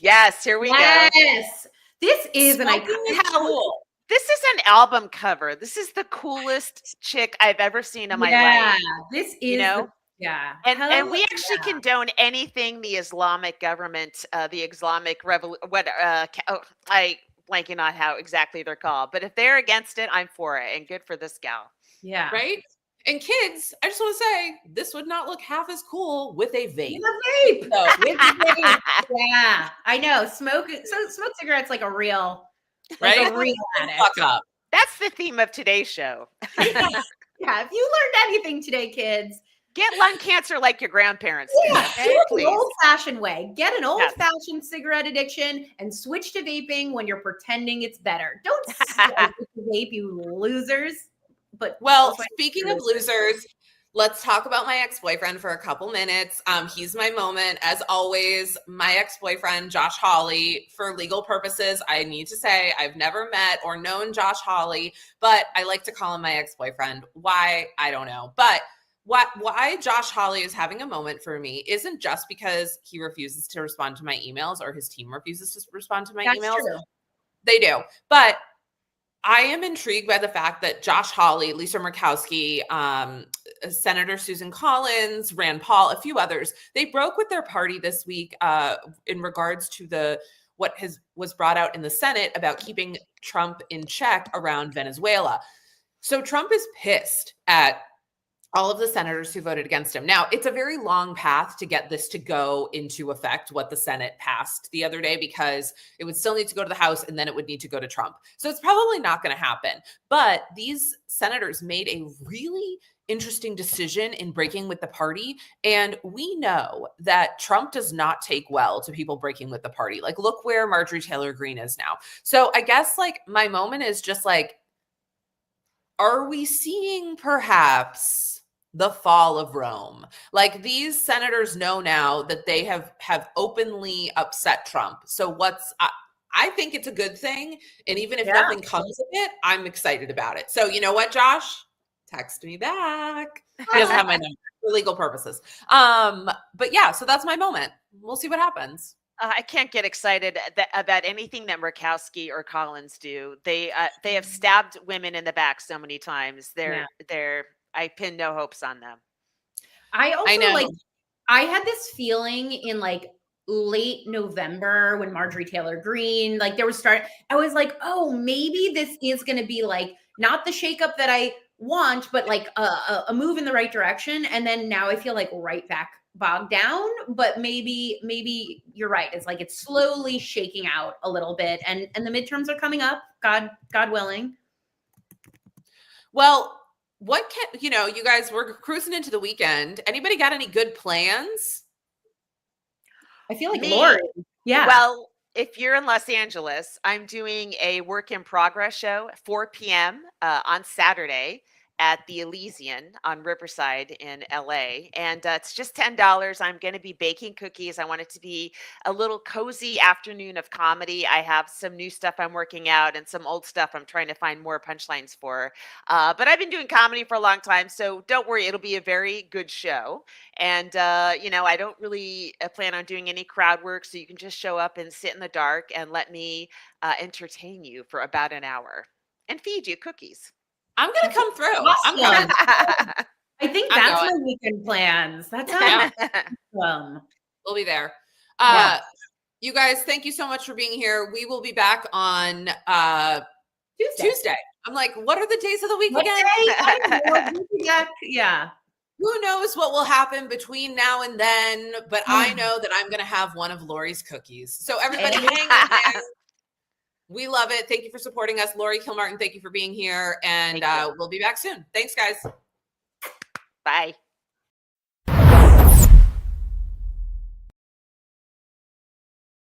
Yes, here we go. Yes, this is an cool. This is an album cover. This is the coolest chick I've ever seen in my life. This is, and we actually condone anything the Islamic government, the Islamic I blanking on how exactly they're called, but if they're against it, I'm for it, and good for this gal. Yeah, right. And kids, I just want to say, this would not look half as cool with a vape. Yeah, I know. Smoke cigarettes like a real. Right? Like a real addict. Fuck up. That's the theme of today's show. Yeah, if you learned anything today, kids, get lung cancer like your grandparents did. Yeah, Okay, the old-fashioned way. Get an old-fashioned cigarette addiction and switch to vaping when you're pretending it's better. Don't vape, you losers. But speaking of losers, let's talk about my ex-boyfriend for a couple minutes. He's my moment. As always, my ex-boyfriend, Josh Hawley, for legal purposes, I need to say I've never met or known Josh Hawley, but I like to call him my ex-boyfriend. Why? I don't know. But why Josh Hawley is having a moment for me isn't just because he refuses to respond to my emails or his team refuses to respond to my emails. True. They do. But I am intrigued by the fact that Josh Hawley, Lisa Murkowski, Senator Susan Collins, Rand Paul, a few others, they broke with their party this week in regards to what was brought out in the Senate about keeping Trump in check around Venezuela. So Trump is pissed at all of the senators who voted against him. Now, it's a very long path to get this to go into effect, what the Senate passed the other day, because it would still need to go to the House and then it would need to go to Trump. So it's probably not going to happen. But these senators made a really interesting decision in breaking with the party. And we know that Trump does not take well to people breaking with the party. Like, look where Marjorie Taylor Greene is now. So I guess my moment is just are we seeing perhaps the fall of Rome? Like, these senators know now that they have openly upset Trump. So I think it's a good thing. And even if nothing comes of it, I'm excited about it. So you know what, Josh? Text me back. He doesn't have my number for legal purposes. But yeah, so that's my moment. We'll see what happens. I can't get excited about anything that Murkowski or Collins do. They have stabbed women in the back so many times. I pin no hopes on them. I also I had this feeling in late November when Marjorie Taylor Greene, I was like, oh, maybe this is going to be not the shakeup that I want, but a move in the right direction. And then now I feel right back bogged down, but maybe you're right. It's it's slowly shaking out a little bit, and the midterms are coming up, God willing. Well, you guys, we're cruising into the weekend. Anybody got any good plans? I feel like Laurie. Yeah. Well, if you're in Los Angeles, I'm doing a work in progress show at 4 p.m. On Saturday at the Elysian on Riverside in LA. And it's just $10. I'm going to be baking cookies. I want it to be a little cozy afternoon of comedy. I have some new stuff I'm working out and some old stuff I'm trying to find more punchlines for. But I've been doing comedy for a long time, so don't worry. It'll be a very good show. And, I don't really plan on doing any crowd work, so you can just show up and sit in the dark and let me entertain you for about an hour and feed you cookies. I'm gonna come through. I'm Awesome. going. I think I'm that's going. my weekend plans. That Yeah. sounds awesome. We'll be there. Yeah. You guys, thank you so much for being here. We will be back on Tuesday. I'm like, what are the days of the week What again? day? I don't know. We'll be back. Yeah. Who knows what will happen between now and then, but I know that I'm going to have one of Laurie's cookies. So everybody hang in there. We love it. Thank you for supporting us. Laurie Kilmartin, thank you for being here. And we'll be back soon. Thanks, guys. Bye.